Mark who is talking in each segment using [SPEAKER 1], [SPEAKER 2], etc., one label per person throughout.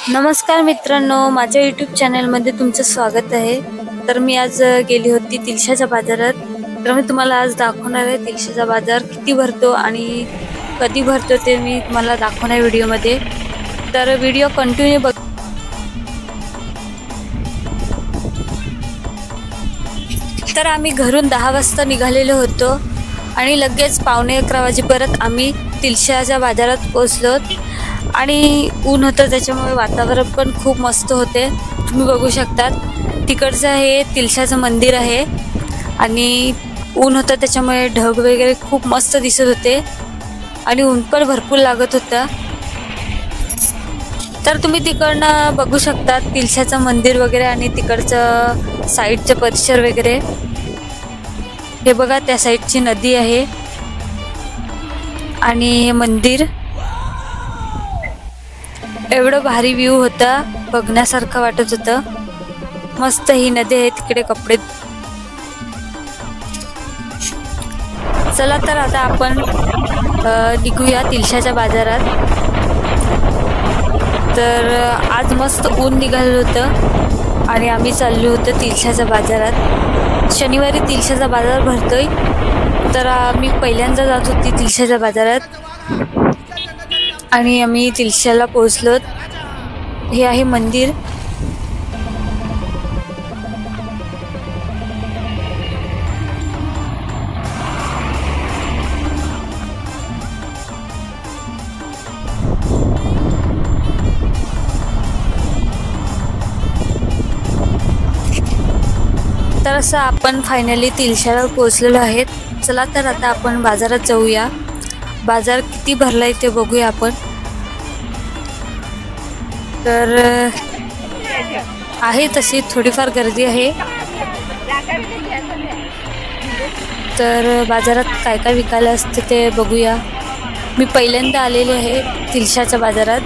[SPEAKER 1] नमस्कार मित्रांनो, माझ्या YouTube चॅनलमध्ये तुमचं स्वागत आहे। तर मी आज गेली होती तिलशाच्या बाजारात। तर मी तुम्हाला आज दाखवणार आहे तिलशाचा बाजार किती भरतो आणि कधी भरतो ते मी तुम्हाला दाखवणार व्हिडिओमध्ये। तर व्हिडिओ कंटिन्यू बघ। तर आम्ही घरून 10 वाजता निघालेलो होतो आणि लगेच 11:15 वाजेपर्यंत आम्ही तिलशाच्या बाजारात पोहोचलो आणि ऊन होतं त्याच्यामुळे वातावरण पण खूप मस्त होते। तुम्ही बघू शकता तिकडचं हे तिलशाचं मंदिर आहे आणि ऊन होतं त्याच्यामुळे ढग वगैरे खूप मस्त दिसत होते आणि ऊन पण भरपूर लागत होतं। तर तुम्ही तिकडनं बघू शकता तिलशाचं मंदिर वगैरे आणि तिकडचं साईडचं परिसर वगैरे। हे बघा त्या साईडची नदी आहे आणि हे मंदिर एवढं भारी व्ह्यू होता, बघण्यासारखं वाटत होतं। मस्त ही नदी आहे, तिकडे कपडे। चला तर आता आपण निघूया तिलशाच्या बाजारात। तर आज मस्त ऊन निघालं होतं आणि आम्ही चाललो होतो तिलशाच्या बाजारात। शनिवारी तिलशाचा बाजार भरतोय, तर मी पहिल्यांदा जात होती तिलशाच्या बाजारात आणि आम्ही तिलशाला पोहोचलो। हे आहे मंदिर। तर असं आपण फायनली तिलशाला पोहोचलेलो आहेत। चला तर आता आपण बाजारात जाऊया। बाजार किती भरलाय ते बघूया आपण। तर आहे तशी थोडीफार गर्दी आहे। तर बाजारात काय काय विकायला असते ते बघूया। मी पहिल्यांदा आलेले आहे तिलशाच्या बाजारात।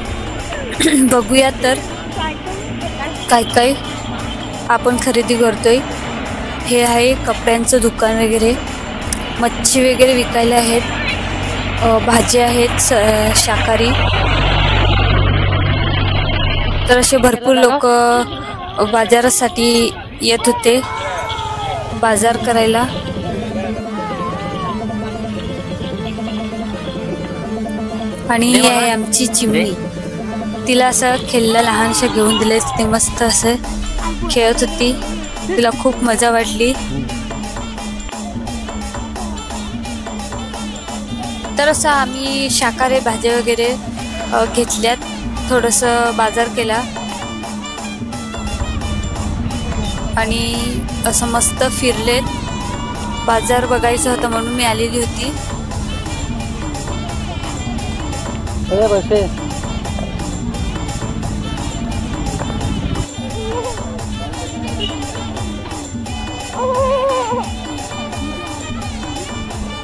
[SPEAKER 1] बघूया तर काय काय आपण खरेदी करतोय। हे आहे कपड्यांचं दुकान वगैरे, मच्छी वगैरे विकायला आहेत, भाज्या आहेत शाकाहारी। तर असे भरपूर लोक बाजारासाठी येत होते बाजार करायला। आणि ही आहे आमची चिमणी, तिला असं खेळला लहानशा घेऊन दिले, ते मस्त असं खेळत होती, तिला खूप मजा वाटली। तर असं आम्ही शाकाहारी भाज्या वगैरे घेतल्यात, थोडंसं बाजार केला आणि असं मस्त फिरलेत। बाजार बघायचं होतं म्हणून मी आलेली होती।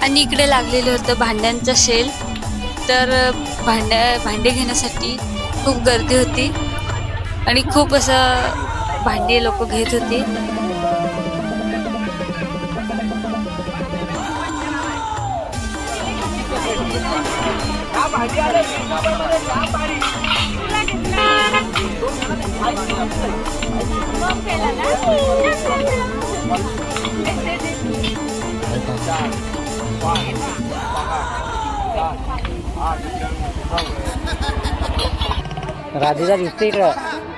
[SPEAKER 1] आणि इकडे लागलेलं होतं भांड्यांचं सेल। तर भांडे घेण्यासाठी खूप गर्दी होती आणि खूप असं भांडे लोक घेत होते।
[SPEAKER 2] राधेचा दिसते इकडं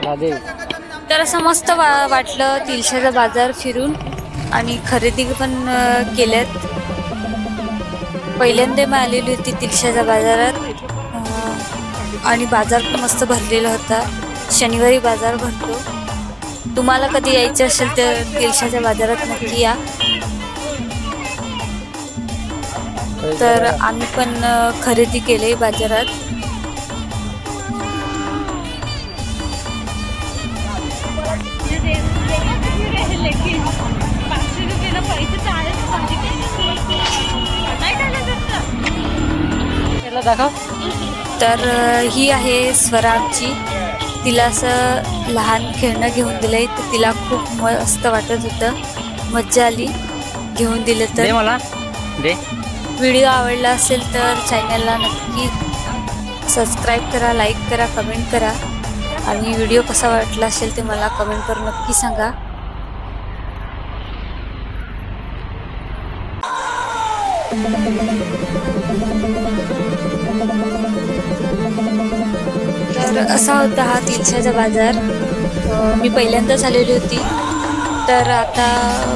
[SPEAKER 2] राधे।
[SPEAKER 1] तर असं मस्त वाटलं तिलशाचा बाजार फिरून आणि खरेदी पण केल्यात। पहिल्यांदा मी आलेली होती तिलशाच्या बाजारात आणि बाजार पण मस्त भरलेला होता। शनिवारी बाजार भरतो, तुम्हाला कधी यायचं असेल तर तिलशाच्या बाजारात नक्की या। तर आम्ही पण खरेदी केली बाजारात। तर ही आहे स्वराची, तिला असं लहान खेळणं घेऊन दिलंय, तर तिला खूप मस्त वाटत होतं, मज्जा आली घेऊन दिलं तर।
[SPEAKER 2] मला
[SPEAKER 1] व्हिडिओ आवडला असेल तर चॅनलला नक्की सबस्क्राइब करा, लाईक करा, कमेंट करा आणि व्हिडिओ कसा वाटला असेल ते मला कमेंट करून नक्की सांगा. तर असा होता हा तिलशाचा बाजार. मी पहिल्यांदाच आलेली होती. तर आता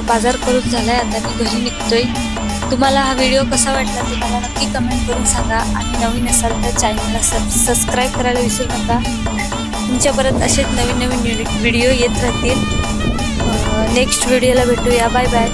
[SPEAKER 1] बाजार करून झालाय, आता मी घरी निघतोय. तुम्हाला हा व्हिडिओ कसा वाटला ते मला नक्की कमेंट करून सांगा. आणि नवीन असाल तर चॅनलला सबस्क्राईब करायला विसरू नका. तुमच्या परत असेच नवीन नवीन व्हिडिओ येत राहतील. नेक्स्ट व्हिडिओला भेटूया. Bye bye.